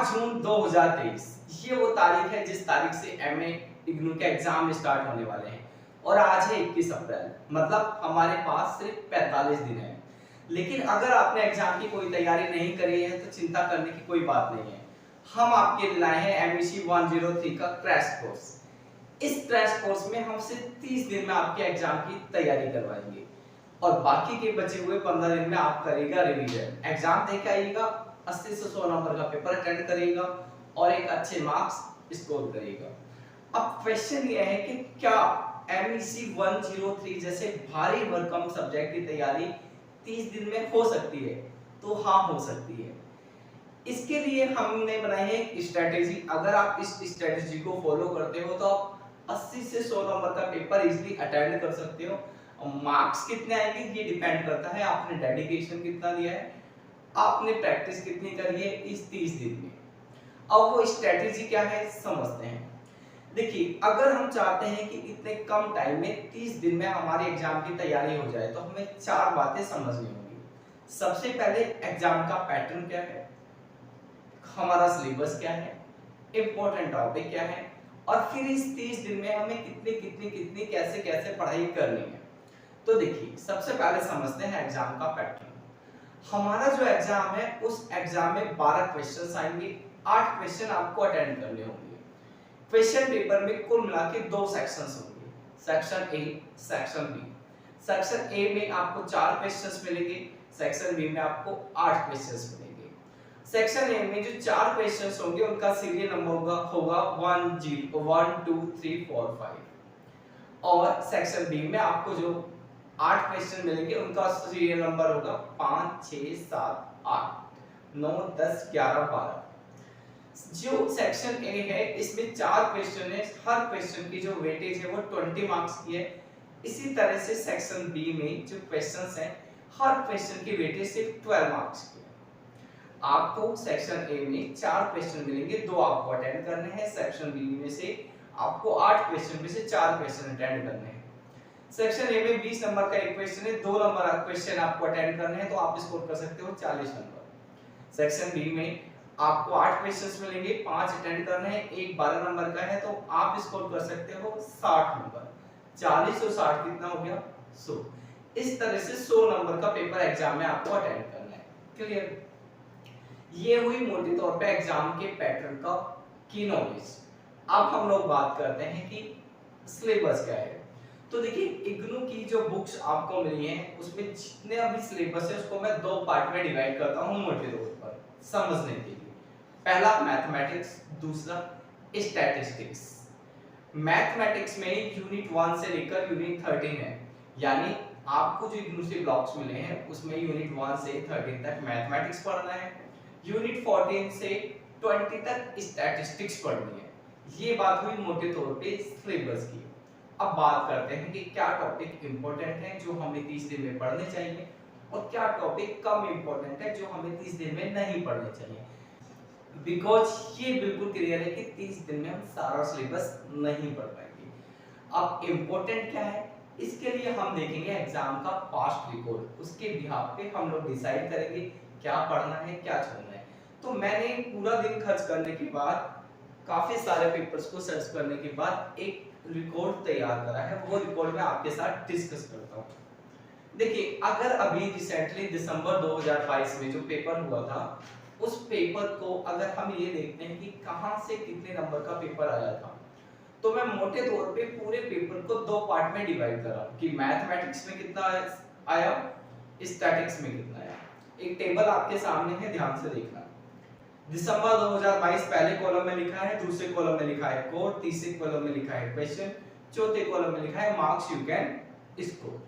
5 जून 2023 ये वो तारीख है जिस तारीख से एमए इग्नू के एग्जाम स्टार्ट होने वाले हैं और आज है 21 अप्रैल, मतलब हमारे पास सिर्फ 45 दिन है। लेकिन अगर आपने एग्जाम की कोई तैयारी नहीं करी है तो चिंता करने की कोई बात नहीं है। हम आपके लिए लाए हैं एमईसी 103 का क्रैश कोर्स। इस क्रैश कोर्स में हम सिर्फ 30 दिन में आपके एग्जाम की तैयारी करवाएंगे और बाकी के बचे हुए 15 दिन में आप करेगा रिवीजन। एग्जाम दे के आइएगा, 80 से 100 नंबर का पेपर अटेंड करिएगा और एक अच्छे मार्क्स स्कोर करिएगा। अब क्वेश्चन ये है कि क्या एमईसी 103 जैसे भारी भरकम सब्जेक्ट की तैयारी 30 दिन में हो सकती है? तो हाँ, हो सकती है। इसके लिए हमने बनाई है एक स्ट्रेटेजी। अगर आप इस स्ट्रेटेजी को फॉलो करते हो तो आप 80 से 100 नंबर का पेपर इजीली अटेंड कर सकते हो। मार्क्स कितने आएंगे ये डिपेंड करता है आपने डेडिकेशन कितना दिया है, आपने प्रैक्टिस कितनी करी है इस 30 दिन में। अब वो स्ट्रेटेजी क्या है समझते हैं। देखिए, अगर हम चाहते हैं कि इतने कम टाइम में 30 दिन में हमारे एग्जाम की तैयारी हो जाए तो हमें 4 बातें समझनी होंगी। सबसे पहले एग्जाम का पैटर्न क्या है, हमारा सिलेबस क्या है, इंपॉर्टेंट टॉपिक क्या है और फिर इस 30 दिन में हमें कितनी कैसे कैसे पढ़ाई करनी है। तो देखिए, सबसे पहले समझते हैं एग्जाम का पैटर्न। हमारा जो एग्जाम है उस एग्जाम में 12 क्वेश्चंस आएंगे, 8 क्वेश्चन आपको अटेंड करने होंगे। क्वेश्चन पेपर में कुल मिला के 2 सेक्शंस होंगे, section A, section B. Section A में आपको 4 क्वेश्चंस मिलेंगे, सेक्शन बी में आपको 8 क्वेश्चंस मिलेंगे। सेक्शन ए में जो 4 क्वेश्चंस होंगे उनका सीरियल नंबर होगा 1 0 1 2 3 4 5 और सेक्शन बी में आपको जो 8 क्वेश्चन मिलेंगे उनका सीरियल नंबर होगा 5 6 7 8 9 10 11 12। जो सेक्शन ए है इसमें 4 क्वेश्चन है, हर क्वेश्चन की जो वेटेज है वो 20 मार्क्स की है। इसी तरह से सेक्शन बी में जो क्वेश्चंस हैं हर क्वेश्चन की वेटेज सिर्फ 12 मार्क्स की है। आपको सेक्शन ए में 4 क्वेश्चन मिलेंगे, 2 आपको अटेंड करने हैं। सेक्शन बी में से आपको 8 क्वेश्चन में से 4 क्वेश्चन अटेंड करने हैं। सेक्शन ए में 20 नंबर का एक क्वेश्चन है, 2 नंबर का क्वेश्चन आपको अटेंड करने हैं तो आप स्कोर कर सकते हो 40 नंबर। सेक्शन बी में आपको 8 क्वेश्चंस मिलेंगे, 5 अटेंड करने हैं, एक 12 नंबर का है तो आप स्कोर कर सकते हो 60 नंबर। 40 और 60 कितना हो गया 100। इस तरह से 100 नंबर का पेपर एग्जाम में आपको अटेंड करना है। क्लियर? ये हुई मोटे तौर पे एग्जाम के पैटर्न का की नॉलेज। अब हम लोग बात करते हैं कि सिलेबस क्या है। तो देखिए, इग्नू की जो बुक्स आपको मिली हैं उसमें जितने अभी सिलेबस है उसको मैं 2 पार्ट में डिवाइड करता हूं मोटे तौर पर समझने के लिए। पहला मैथमेटिक्स, दूसरा स्टैटिस्टिक्स। मैथमेटिक्स में यूनिट 1 से लेकर यूनिट 13 है, यानी आपको जो इग्नू से ब्लॉक्स मिले हैं उसमें यूनिट 1 से 13 तक मैथमेटिक्स पढ़ना है, यूनिट 14 से 20 तक स्टैटिस्टिक्स पढ़नी है। ये बात हुई मोटे तौर पे सिलेबस की। अब बात करते हैं कि क्या टॉपिक इंपॉर्टेंट है जो हमें 30 दिन में पढ़ने चाहिए और क्या टॉपिक कम इंपॉर्टेंट है जो हमें 30 दिन में नहीं पढ़ने चाहिए। बिकॉज ये बिल्कुल क्लियर है कि 30 दिन में हम सारा सिलेबस नहीं पढ़ पाएंगे। अब इंपॉर्टेंट क्या है इसके लिए हम देखेंगे एग्जाम का पास्ट रिकॉर्ड, उसके बिहाफ पे हम लोग डिसाइड करेंगे क्या पढ़ना है क्या छोड़ना है। तो मैंने पूरा दिन खर्च करने के बाद, काफी सारे पेपर्स को सर्च करने के बाद एक रिकॉर्ड तैयार करा है, वो रिकॉर्ड मैं आपके साथ डिस्कस करता हूँ। देखिए, अगर अभी रिसेंटली दिसंबर 2022 में जो पेपर हुआ था उस पेपर को अगर हम ये देखते हैं कि कहां से कितने नंबर का पेपर आया था, तो मैं मोटे तौर पे पूरे पेपर को 2 पार्ट में डिवाइड करा कि मैथमेटिक्स में कितना आया, स्टैटिक्स में कितना आया। एक टेबल आपके सामने है, ध्यान से देखना। दिसंबर 2022 पहले कॉलम में लिखा है, दूसरे कॉलम में लिखा है कोड, तीसरे कॉलम में लिखा है क्वेश्चन, चौथे कॉलम में लिखा है मार्क्स यू कैन स्कोर।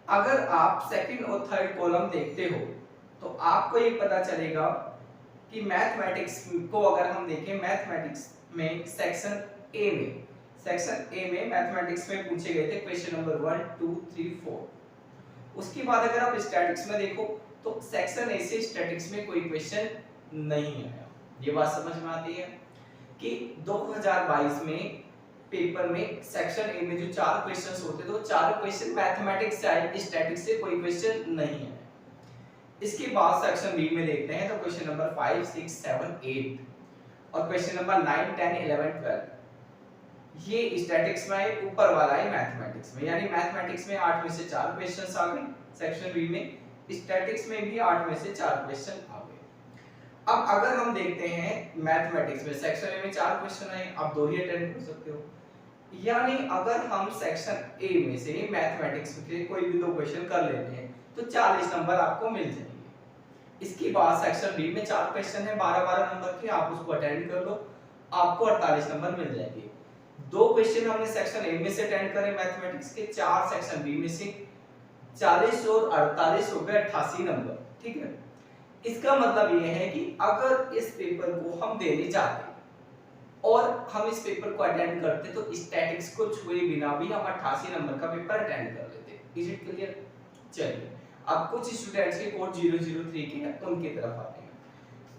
अगर आप सेकंड और थर्ड कॉलम देखते हो तो आपको ये पता चलेगा कि मैथमेटिक्स को अगर हम देखें, मैथमेटिक्स में सेक्शन ए में मैथमेटिक्स में पूछे गए थे क्वेश्चन नंबर 1 2 3 4। उसके बाद अगर आप स्टैटिक्स में देखो तो सेक्शन ए से स्टैटिक्स में कोई क्वेश्चन नहीं आया। ये बात समझ में आती है कि 2022 में पेपर में सेक्शन ए में जो 4 क्वेश्चंस होते थे वो 4 क्वेश्चन मैथमेटिक्स से आए, स्टैटिक्स से कोई क्वेश्चन नहीं है। इसके बाद सेक्शन बी में देखते हैं तो क्वेश्चन नंबर 5, 6, 7, 8 और क्वेश्चन नंबर 9, 10, 11, 12 ये स्टैटिक्स में है, ऊपर वाला है मैथमेटिक्स में। यानी मैथमेटिक्स में 8 में से 4 क्वेश्चंस आ गए सेक्शन बी में, स्टैटिक्स में भी 8 में से 4 क्वेश्चन आ गए। अब अगर हम देखते हैं मैथमेटिक्स में सेक्शन ए में 4 क्वेश्चन है, आप 2 ही अटेंड कर सकते हो। यानी अगर हम सेक्शन ए में से मैथमेटिक्स के कोई भी 2 क्वेश्चन कर लेते हैं तो 40 नंबर आपको मिल जाएंगे। इसके बाद सेक्शन बी में 4 क्वेश्चन है 12-12 नंबर के, आप उसको अटेंड कर लो, आपको 48 नंबर मिल जाएंगे। 2 क्वेश्चन हमने सेक्शन ए में से अटेंड करे मैथमेटिक्स के, 4 सेक्शन बी में से, 40 और 48 हो गए 88 नंबर। ठीक है, इसका मतलब ये है कि अगर इस पेपर को हम देने जाते और हम इस पेपर को अटेंड करते तो स्टैटिक्स को छुए बिना भी हम 88 नंबर का पेपर अटेंड कर लेते। Is it clear? चलिए अब कुछ स्टूडेंट्स के कोड 003 के हैं तो उनकी तरफ आते हैं।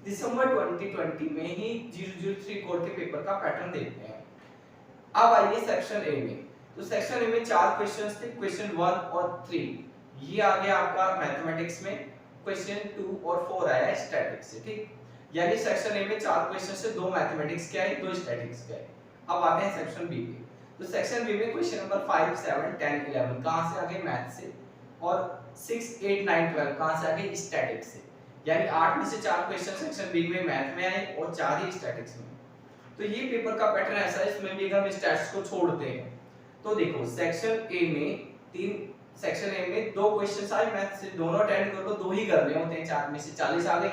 दिसंबर 2020 में ही 003 कोड के पेपर का पैटर्न देखते हैं। अब आइए सेक्शन ए में, तो सेक्शन ए में 4 क्वेश्चंस थे, क्वेश्चन 1 और 3 ये आ गया आपका मैथमेटिक्स में, क्वेश्चन 2 और 4 आया स्टैटिक्स से। ठीक, यानी सेक्शन ए में 4 क्वेश्चन से 2 मैथमेटिक्स के आए, 2 स्टैटिक्स के आए। अब आते हैं सेक्शन बी पे, तो सेक्शन बी में क्वेश्चन नंबर 5, 7, 10, 11 कहां से आ गए? मैथ से, और 6, 8, 9, 12 कहां से आ गए? स्टैटिक्स से। यानी 8 में से 4 क्वेश्चन सेक्शन बी में मैथ में आए और 4 ही स्टैटिक्स में। तो ये पेपर का पैटर्न ऐसा है, इसमें भी हम स्टैट्स को छोड़ते हैं। तो देखो सेक्शन ए में सेक्शन ए में 2 क्वेश्चंस आए मैथ से, दोनों अटेंड कर लो, 2 ही करने होते हैं, 4 में से 40 आ गए।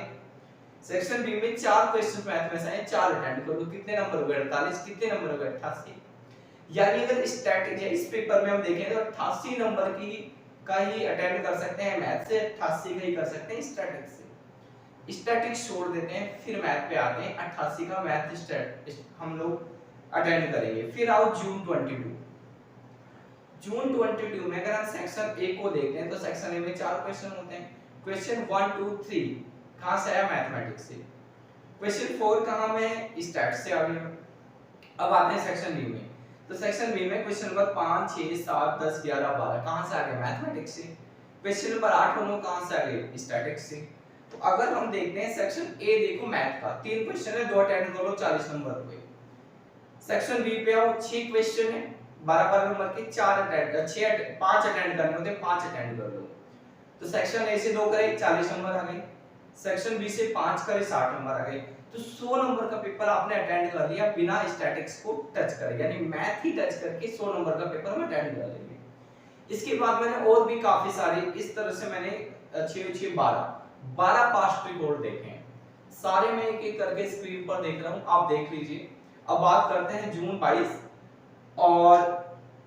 सेक्शन बी में 4 क्वेश्चन मैथ में से आए, 4 अटेंड कर लो, कितने नंबर हो गए? 48। कितने नंबर हो गए? 88। यानी अगर स्टैटिक है इस पेपर में हम देखें तो 88 नंबर की का ही अटेंड कर सकते हैं मैथ से, 88 का ही कर सकते हैं स्टैटिक से। स्टैटिक छोड़ देते हैं, फिर मैथ पे आते हैं। 88 का मैथ स्टैट हम लोग अटेंड करेंगे। फिर आओ जून 22 में अगर हम सेक्शन ए को देखते हैं तो सेक्शन ए में 4 क्वेश्चन होते हैं। क्वेश्चन 1, 2, 3 कहां से आया? मैथमेटिक्स से। क्वेश्चन 4 कहां में है? स्टैट्स से आ गया। अब आते हैं सेक्शन बी में, तो सेक्शन बी में क्वेश्चन नंबर 5, 6, 7, 10, 11, 12 कहां से आ गए? मैथमेटिक्स से। क्वेश्चन नंबर 8 और 9 कहां से आ गए? स्टैटिक्स से। तो अगर हम देखते हैं सेक्शन ए, देखो मैथ का 3 क्वेश्चन है, 2 अटेंड कर लो, 40 नंबर हुए। सेक्शन बी पे आओ, 6 क्वेश्चन है 12-12 नंबर के, 5 अटेंड करने होते हैं, 5 अटेंड कर लो। तो सेक्शन ए से 2 करे 40 नंबर आ गए, सेक्शन बी से 5 करे 60 नंबर आ गए। तो 100 नंबर का पेपर आपने अटेंड कर लिया बिना स्टैटिक्स को टच करे, यानी मैथ ही टच करके 100 नंबर का पेपर हम अटेंड कर लेंगे। इसके बाद मैंने और भी काफी सारे इस तरह से मैंने 6 12 पास्ट रिकॉर्ड देखे हैं, सारे मैं एक एक करके स्क्रीन पर देख रहा हूं, आप देख लीजिए। अब बात करते हैं जून 22 और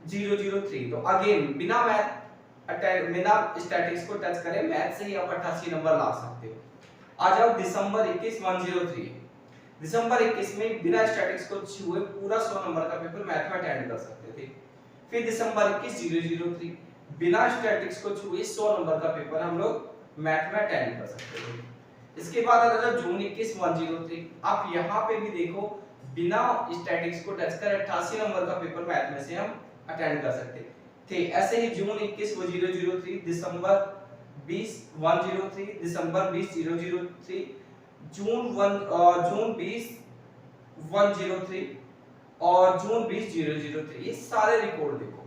003, तो अगेन बिना स्टैटिक्स को टच करे मैथ से ही आप 88 नंबर ला सकते हो। आ जाओ दिसंबर 21 103, दिसंबर 21 में बिना स्टैटिक्स को छुए पूरा 100 नंबर का पेपर मैथ में अटेंड कर सकते थे। फिर दिसंबर 21 003 बिना स्टैटिक्स को छुए 100 नंबर का पेपर हम लोग मैथ में अटेंड कर सकते थे। इसके बाद आ जाओ जून 21 103, आप यहाँ पे भी देखो बिना स्टैटिक्स को टच कर 88 नंबर का पेपर मैथ में से हम अटेंड कर सकते थे। ऐसे ही जून 21 वो 003, दिसंबर 20 103, दिसंबर 20 003, जून 20 103 और जून 20 003, ये सारे रिकॉर्ड देखो।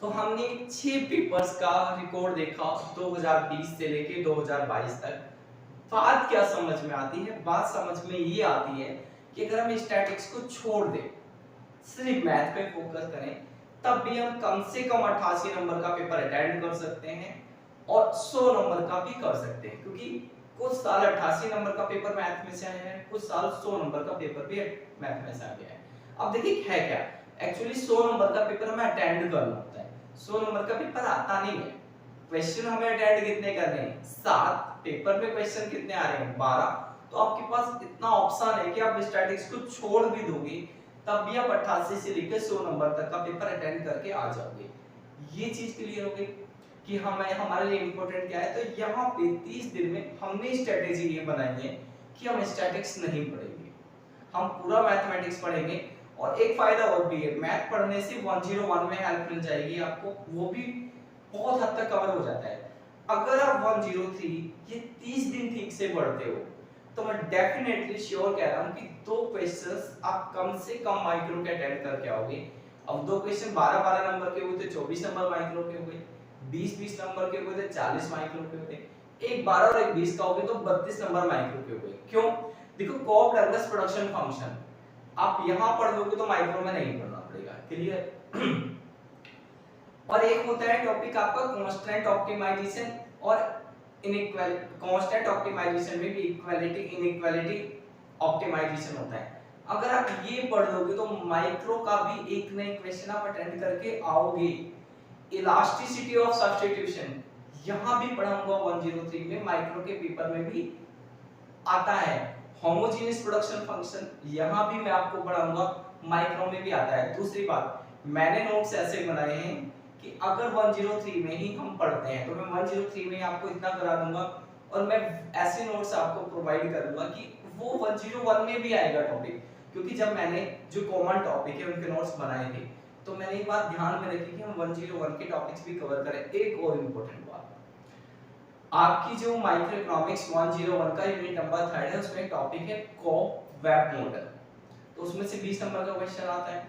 तो हमने 6 पेपर्स का रिकॉर्ड देखा 2020 से लेके 2022 तक। बात क्या समझ में आती है? बात समझ में ये आती है कि अगर हम स्टैटिक्स को छोड़ दें, सिर्फ मैथ पे फोकस करें, तब भी हम कम से कम 88 नंबर का पेपर अटेंड कर सकते हैं और 100 नंबर का भी कर सकते हैं, क्योंकि कुछ साल 88 नंबर का पेपर मैथ में से आया है, कुछ साल 100 नंबर का पेपर भी मैथ में से आ गया है। अब देखिए है क्या, एक्चुअली 100 नंबर का पेपर हमें अटेंड करना होता है, 100 नंबर का पेपर आता नहीं है। क्वेश्चन हमें अटेंड कितने करने हैं? 7। पेपर में क्वेश्चन कितने आ रहे हैं? 12। तो आपके पास इतना ऑप्शन है कि आप स्टैटिक्स को छोड़ भी दोगे तब भी आप 88 से लेकर 100 नंबर तक का पेपर अटेंड करके आ जाओगे। ये चीज क्लियर हो गई कि हमारे लिए इंपॉर्टेंट क्या है। तो यहाँ पे 30 दिन में हमने स्ट्रेटेजी ये बनाई है कि हम स्टैटिक्स नहीं पढ़ेंगे, हम पूरा मैथमेटिक्स पढ़ेंगे। और एक फायदा और भी है, मैथ पढ़ने से 101 में हेल्प मिल जाएगी आपको, वो भी बहुत हद तक कवर हो जाता है। अगर आप 103 ये 30 दिन ठीक से पढ़ते हो तो मैं डेफिनेटली श्योर कह रहा हूँ कि 2 क्वेश्चंस आप कम से कम माइक्रो के अटेंड करके आओगे। अब 2 क्वेश्चन 12-12 नंबर के हुए तो 24 नंबर माइक्रो के हुए, 20-20 नंबर के हुए तो 40 माइक्रो के हुए, एक 12 और एक 20 का हो गया तो 32 नंबर माइक्रो के हुए। क्यों? देखो कॉप डगलस प्रोडक्शन फंक्शन आप यहाँ पढ़ लोगे तो माइक्रो में नहीं पढ़ना पड़ेगा। क्लियर? और एक होता है टॉपिक आपका कांस्टेंट ऑप्टिमाइजेशन और इनइक्वालिटी। कांस्टेंट ऑप्टिमाइजेशन में भी इक्वालिटी इनइक्वालिटी ऑप्टिमाइजेशन होता है। अगर आप ये पढ़ लोगे तो माइक्रो का भी एक नए क्वेश्चन आप अटेंड करके आओगे। इलास्टिसिटी ऑफ सब्स्टिट्यूशन यहां भी पढ़ाऊंगा 103 में, माइक्रो के पेपर में भी आता है। होमोजेनियस प्रोडक्शन फंक्शन यहां भी मैं आपको पढ़ाऊंगा, माइक्रो में भी आता है। दूसरी बात, मैंने नोट्स ऐसे बनाए हैं कि अगर 103 में ही हम पढ़ते हैं तो मैं 103 में आपको इतना करा दूंगा और मैं ऐसे नोट्स आपको प्रोवाइड करूंगा कि वो 101 में भी आएगा टॉपिक। क्योंकि जब मैंने जो कॉमन टॉपिक है उनके नोट्स बनाए थे तो मैंने एक बात ध्यान में रखी कि हम 101 के टॉपिक्स भी कवर करें। एक और इम्पोर्टेंट बात, आपकी जो माइक्रो इकोनॉमिक्स 101 का यूनिट नंबर 3 है उसमें टॉपिक है कॉप वेब मॉडल, तो उसमें से 20 नंबर का क्वेश्चन आता है।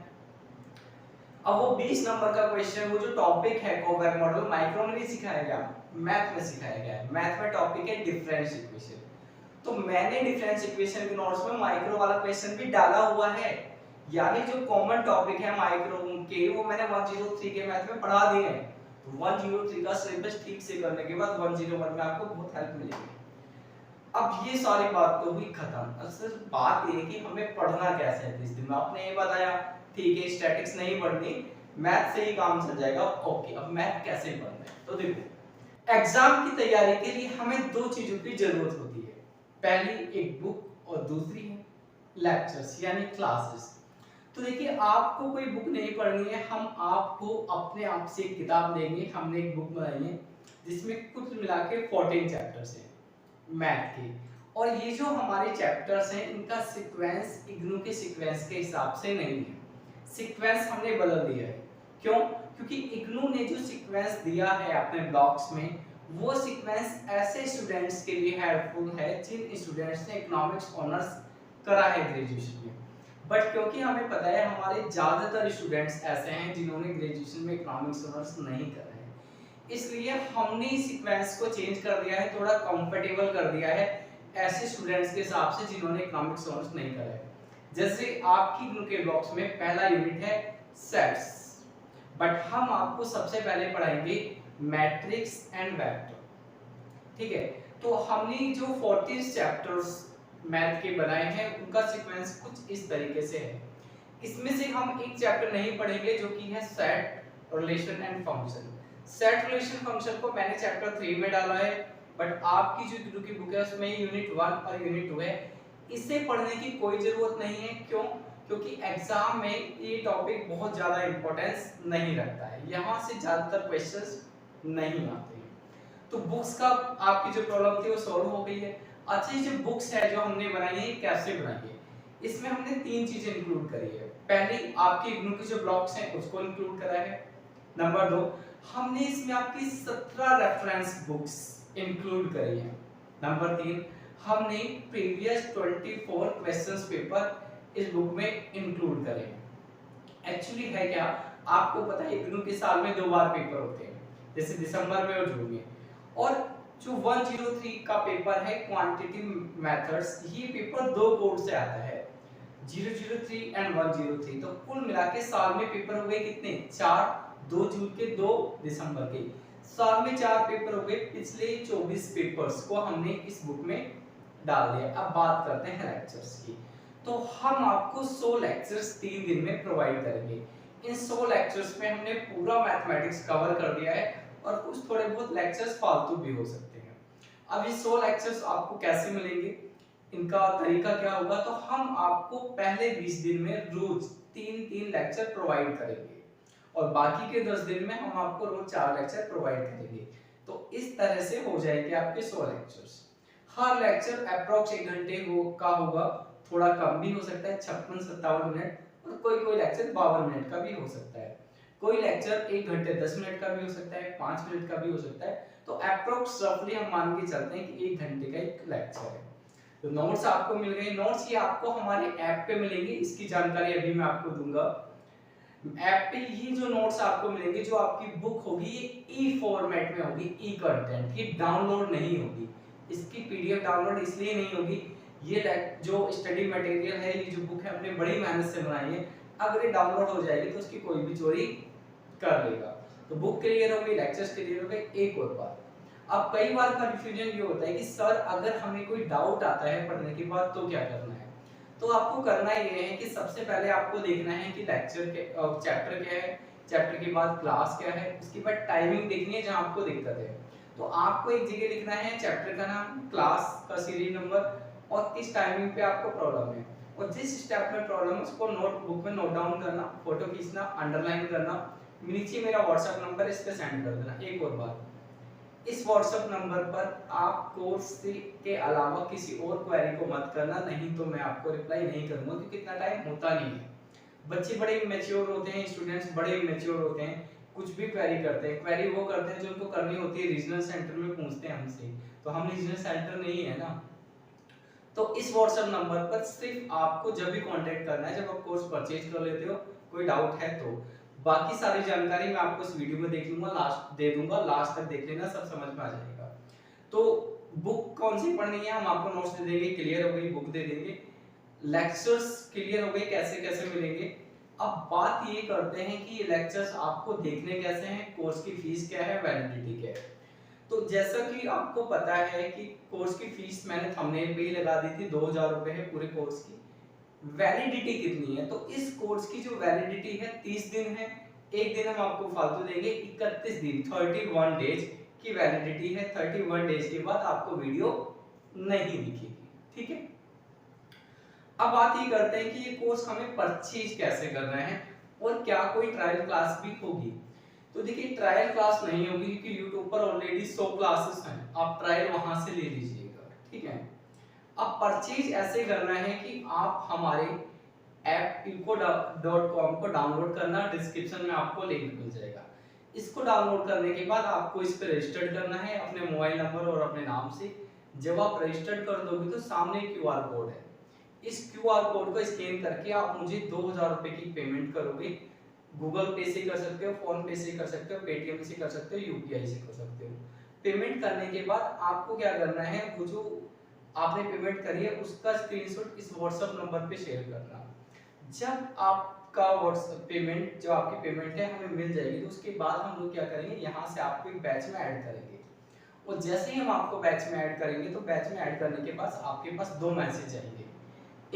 अब वो 20 नंबर का क्वेश्चन, वो जो टॉपिक है कॉप वेब मॉडल, माइक्रो में नहीं सिखाया गया, मैथ में सिखाया गया है। मैथ में टॉपिक है डिफरेंस इक्वेशन, तो मैंने डिफरेंस इक्वेशन के नोट्स में माइक्रो वाला क्वेश्चन भी डाला हुआ है। यानी जो कॉमन टॉपिक है माइक्रो के वो मैंने 103 के मैथ में पढ़ा दिए हैं। 103 का सिलेबस ठीक से करने के बाद 101 में आपको बहुत हेल्प मिलेगी। अब ये सारी बात तो हुई खत्म। असल बात ये है कि हमें पढ़ना कैसे है 30 दिन में। आपने ये बताया ठीक है स्टैटिक्स नहीं पढ़नी, मैथ से ही काम चल जाएगा। ओके, अब मैथ कैसे पढ़ना है? तो देखो एग्जाम की तैयारी के लिए हमें 2 चीजों की जरूरत होती है। पहली एक बुक और दूसरी है लेक्चर्स यानी क्लासेस। तो देखिए आपको कोई बुक नहीं पढ़नी है, हम आपको अपने आप से एक किताब देंगे। हमने एक बुक बनाई है जिसमें कुल मिला के 14 चैप्टर्स हैं मैथ के, और ये जो हमारे चैप्टर्स हैं इनका सीक्वेंस इग्नू के सीक्वेंस के हिसाब से नहीं है। सीक्वेंस हमने बदल दिया है। क्यों? क्योंकि इग्नू ने जो सीक्वेंस दिया है अपने ब्लॉक्स में वो सीक्वेंस ऐसे स्टूडेंट्स के लिए हेल्पफुल है जिन स्टूडेंट्स ने इकोनॉमिक्स ऑनर्स करा है ग्रेजुएशन में। बट क्योंकि हमें पता है हमारे ज्यादातर स्टूडेंट्स ऐसे हैं जिन्होंने ग्रेजुएशन में इकोनॉमिक्स ऑनर्स नहीं करा है, इसलिए हमने सीक्वेंस को चेंज कर दिया है, थोड़ा कंफर्टेबल कर दिया है ऐसे स्टूडेंट्स के हिसाब से जिन्होंने इकोनॉमिक्स ऑनर्स नहीं करा है। जैसे आपकी ग्रुप के ब्लॉक्स में पहला यूनिट है सेट्स, बट हम आपको सबसे पहले पढ़ाएंगे मैट्रिक्स एंड वेक्टर। ठीक है, तो हमने जो 40 चैप्टर्स मैथ के बनाए हैं उनका सीक्वेंस कुछ इस तरीके से है। इसमें से हम एक चैप्टर नहीं पढ़ेंगे जो कि है set, relation and function. Set, relation, function को मैंने चैप्टर 3 में डाला है, बट आपकी जो गुरु की बुक है उसमें यूनिट 1 और यूनिट 2 है। इसे पढ़ने की कोई जरूरत नहीं है। क्यों? क्योंकि एग्जाम में ये टॉपिक बहुत ज्यादा इंपॉर्टेंस नहीं रखता है, यहाँ से ज्यादातर क्वेश्चंस नहीं आते हैं। तो बुक्स का आपकी जो प्रॉब्लम थी वो सॉल्व हो गई है। अच्छा, ये जो बुक्स है जो हमने बनाई है कैसे बनाई है, इसमें हमने 3 चीजें इंक्लूड करी है। पहली आपके इग्नू के जो ब्लॉक्स हैं उसको इंक्लूड करा है। नंबर 2, हमने इसमें आपकी 17 रेफरेंस बुक्स इंक्लूड करी है। नंबर 3, हमने प्रीवियस 24 क्वेश्चंस पेपर इस बुक में इंक्लूड करे हैं। एक्चुअली है क्या, आपको पता है इग्नू के साल में 2 बार पेपर होते हैं, जैसे दिसंबर में और जून में। और जो 103 का पेपर है क्वांटिटेटिव मेथड्स, ये पेपर 2 कोड से आता है, 003 एंड 103। तो कुल मिला के साल में पेपर हो गए कितने? 4, 2 जून के 2 दिसंबर के। साल में 4 पेपर हो गए। पिछले 24 पेपर्स को हमने इस बुक में डाल दिया। अब बात करते हैं लेक्चर्स की। तो हम आपको 100 लेक्चर्स 3 दिन में प्रोवाइड करेंगे। इन 100 लेक्चर्स में हमने पूरा मैथमेटिक्स कवर कर दिया है और कुछ थोड़े बहुत लेक्चर्स फालतू भी हो सकते हैं। अब ये 100 लेक्चर्स आपको कैसे मिलेंगे, इनका तरीका क्या होगा? तो हम आपको पहले 20 दिन में रोज 3-3 लेक्चर प्रोवाइड करेंगे और बाकी के 10 दिन में हम आपको रोज 4 लेक्चर प्रोवाइड करेंगे। तो इस तरह से हो जाएंगे आपके 100 लेक्चर्स। हर लेक्चर अप्रोक्स 1 घंटे का होगा, थोड़ा कम भी हो सकता है 56-57 मिनट, और कोई लेक्चर 52 मिनट का भी हो सकता है। कोई लेक्चर 1 घंटे 10 मिनट का भी हो सकता है, 5 मिनट का भी हो सकता है। तो अप्रोक्स रफली हम मान के चलते हैं कि 1 घंटे का एक लेक्चर है। तो नोट्स आपको मिल गए। नोट्स ये आपको हमारे ऐप पे मिलेंगे, इसकी जानकारी अभी मैं आपको दूंगा। ऐप पे ये जो नोट्स आपको मिलेंगे, जो आपकी बुक होगी ये ई फॉर्मेट में होगी, ई कंटेंट, ये डाउनलोड नहीं होगी। इसकी पीडीएफ डाउनलोड इसलिए नहीं होगी, ये जो स्टडी मटेरियल है, ये जो बुक है हमने बड़ी मेहनत से बनाई है, अगर ये डाउनलोड हो जाएगी तो उसकी कोई भी चोरी कर लेगा। तो बुक क्लियर हो गई, लेक्चर्स क्लियर हो गए। एक और बात, अब कई बार कंफ्यूजन ये होता है कि सर अगर हमें कोई डाउट आता है पढ़ने के बाद तो क्या करना है। तो आपको करना ये है कि सबसे पहले आपको देखना है कि लेक्चर के चैप्टर क्या है, चैप्टर के बाद क्लास क्या है, उसके बाद टाइमिंग देखनी है जहां आपको दिक्कत है। तो आपको एक जगह लिखना है चैप्टर का नाम, क्लास का सीरियल नंबर और किस टाइमिंग पे आपको प्रॉब्लम है, और जिस स्टेप में प्रॉब्लम है उसको नोटबुक में नोट डाउन करना, फोटो खींचना, अंडरलाइन करना, नीचे मेरा व्हाट्सएप नंबर इस पे सेंड कर देना। एक और बात, इस व्हाट्सएप नंबर पर आप कोर्स के अलावा किसी और क्वेरी को मत करना, नहीं तो मैं आपको रिप्लाई नहीं करूंगा, क्योंकि इतना टाइम होता नहीं है। बच्चे बड़े मैच्योर होते हैं, स्टूडेंट्स बड़े मैच्योर होते हैं, कुछ भी क्वेरी करते हैं। क्वेरी वो करते हैं जो उनको करनी होती है, रीजनल सेंटर में पूछते हैं हमसे, तो हम रीजनल सेंटर नहीं है ना। तो इस व्हाट्सएप नंबर पर सिर्फ आपको जब भी कांटेक्ट करना है जब आप कोर्स परचेज कर लेते हो, कोई डाउट है तो। बाकी सारी जानकारी मैं आपको इस वीडियो में देख लूंगा, लास्ट दे दूंगा, लास्ट तक देख लेना, सब समझ में आ जाएगा। तो बुक कौन सी पढ़नी है, हम आपको नोट्स दे देंगे, क्लियर हो गई, बुक दे देंगे। लेक्चर्स क्लियर हो गए, कैसे कैसे मिलेंगे। अब बात ये करते हैं कि ये लेक्चर्स आपको देखने कैसे हैं, कोर्स की फीस क्या है, वैलिडिटी क्या है। तो जैसा कि आपको पता है कि कोर्स की फीस मैंने थंबनेल पे ही लगा दी थी, 2000 रुपए है पूरे कोर्स की। वैलिडिटी कितनी है, तो इस कोर्स की जो वैलिडिटी है 30 दिन है। एक दिन हम आपको फालतू देंगे, 31 दिन 31 डेज की वैलिडिटी है। 31 डेज के बाद आपको वीडियो नहीं दिखेगी, ठीक है। अब बात ये करते हैं कि ये कोर्स हमें परचेज कैसे करना है और क्या कोई ट्रायल क्लास भी होगी। तो देखिए ट्रायल क्लास नहीं होगी, क्योंकि YouTube पर ऑलरेडी 100 क्लासेस हैं, आप ट्रायल वहां से ले लीजिएगा, ठीक है। अब परचेज ऐसे करना है कि आप हमारे ऐप eco.com को डाउनलोड करना, डिस्क्रिप्शन में आपको लिंक मिल जाएगा। इसको डाउनलोड करने के बाद आपको इस पर रजिस्टर करना है अपने मोबाइल नंबर और अपने नाम से। जब आप रजिस्टर कर दोगे तो सामने QR कोड है, इस QR कोड को स्कैन करके आप मुझे 2000 रुपए की पेमेंट करोगे। गूगल पे से कर सकते हो, फोन पे से कर सकते हो, पेटीएम से कर सकते हो, यूपीआई से कर सकते हो। पेमेंट करने के बाद आपको क्या करना है, वो जो आपने पेमेंट करी है उसका स्क्रीनशॉट इस व्हाट्सएप नंबर पे शेयर करना। जब आपका व्हाट्सएप पेमेंट, जो आपकी पेमेंट है हमें मिल जाएगी, तो उसके बाद हम लोग क्या करेंगे, यहाँ से आपको एक बैच में ऐड करेंगे। और जैसे ही हम आपको बैच में ऐड करेंगे, तो बैच में ऐड करने के बाद आपके पास 2 मैसेज आएंगे,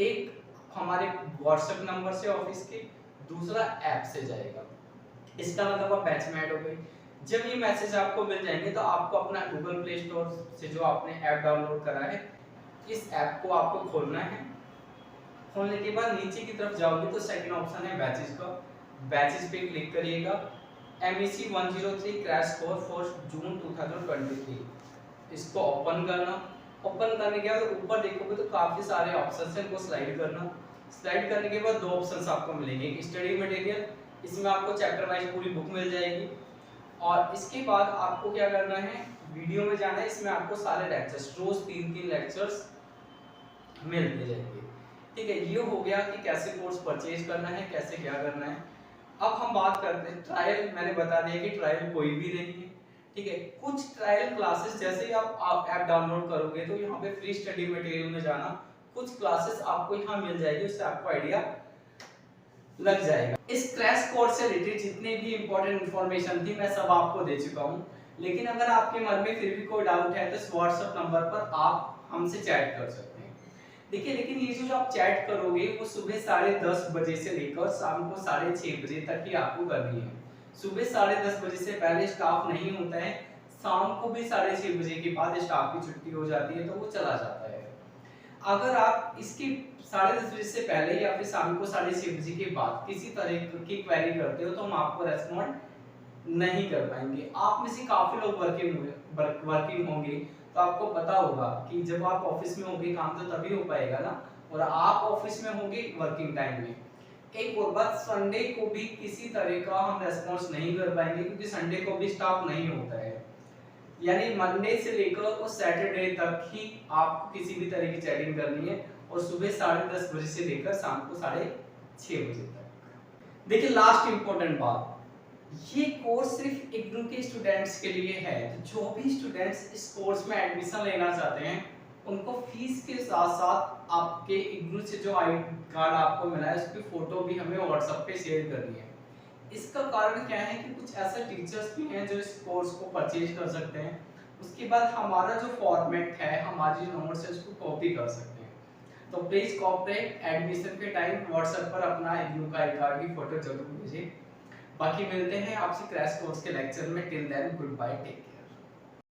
एक हमारे व्हाट्सएप नंबर से ऑफिस के, दूसरा ऐप से जाएगा। इसका मतलब आप बैच में ऐड हो गए। जब ये मैसेज आपको मिल जाएंगे तो आपको अपना गूगल प्ले स्टोर से जो आपने ऐप डाउनलोड करा है, इस ऐप को आपको खोलना है। खोलने के बाद नीचे की तरफ जाओगे तो सेकंड ऑप्शन है बैचेस का, बैचेस पे क्लिक करिएगा। MEC 103 क्रैश कोर्स फॉर जून 2023, इसको ओपन करना। ओपन करने के बाद ऊपर देखोगे तो काफी सारे ऑप्शंस हैं, इनको स्लाइड करना। स्लाइड करने के बाद 2 ऑप्शंस आपको मिलेंगे, स्टडी मटेरियल, इसमें आपको चैप्टर वाइज पूरी बुक मिल जाएगी। और इसके बाद आपको क्या करना है, वीडियो में जाना है, इसमें आपको सारे लेक्चर्स, रोज 3-3 लेक्चर्स मिलते जाएंगे, ठीक है। ये हो गया कि कैसे कोर्स परचेज करना है, कैसे क्या करना है। अब हम बात करते हैं ट्रायल। मैंने बता दिया कि ट्रायल कोई भी नहीं है, ठीक है। कुछ ट्रायल क्लासेस, जैसे ही आप ऐप डाउनलोड करोगे तो यहाँ पे फ्री स्टडी मटेरियल में जाना, कुछ क्लासेस आपको यहाँ मिल जाएगी, उससे आपको आइडिया लग जाएगा। इस क्रैश कोर्स से रिलेटेड जितने भी इंपॉर्टेंट इंफॉर्मेशन थी मैं सब आपको दे चुका हूँ। लेकिन अगर आपके मन में फिर भी कोई डाउट है तो इस व्हाट्सएप नंबर पर आप हमसे चैट कर सकते हैं। देखिए, लेकिन ये जो आप चैट करोगे वो सुबह 10:30 बजे से लेकर शाम को 6:30 बजे तक ही आपको करनी है। सुबह 10:30 बजे से पहले स्टाफ नहीं होता है, शाम को भी 6:30 बजे के बाद स्टाफ की छुट्टी हो जाती है तो वो चला जाता है। अगर आप इसकी 10:30 बजे से पहले या फिर शाम को 6:30 बजे के बाद किसी तरह की क्वेरी करते हो तो हम आपको रेस्पॉन्ड नहीं कर पाएंगे। आप में से काफी लोग वर्किंग होंगे, तो आपको पता होगा कि जब आप ऑफिस में होंगे काम तो तभी हो पाएगा ना, और आप ऑफिस में होंगे वर्किंग टाइम में। एक और बात, संडे को भी किसी तरह का हम रेस्पॉन्स नहीं कर पाएंगे, क्योंकि संडे को भी स्टाफ नहीं होता है। यानी मंडे से लेकर और सैटरडे तक ही आपको किसी भी तरह की चैटिंग करनी है, और सुबह 10:30 बजे से लेकर शाम को 6:30 बजे तक। देखिए लास्ट इंपॉर्टेंट बात, ये कोर्स सिर्फ इग्नू के स्टूडेंट्स के लिए है। तो जो भी स्टूडेंट्स इस कोर्स में एडमिशन लेना चाहते हैं, उनको फीस के साथ साथ आपके इग्नू से जो आई कार्ड आपको मिला है उसकी फोटो भी हमें व्हाट्सएप पे शेयर करनी है। इसका कारण क्या है कि कुछ ऐसे टीचर्स भी हैं जो इस कोर्स को परचेज कर सकते हैं, उसके बाद हमारा जो फॉर्मेट है, हमारी जो नोट्स है उसको कॉपी कर सकते हैं। तो प्लीज कॉपरेट, एडमिशन के टाइम व्हाट्सएप पर अपना इग्नू का आई कार्ड की फोटो जरूर भेजें। बाकी मिलते हैं आपसे क्रैश कोर्स के लेक्चर में। Till then goodbye, take care.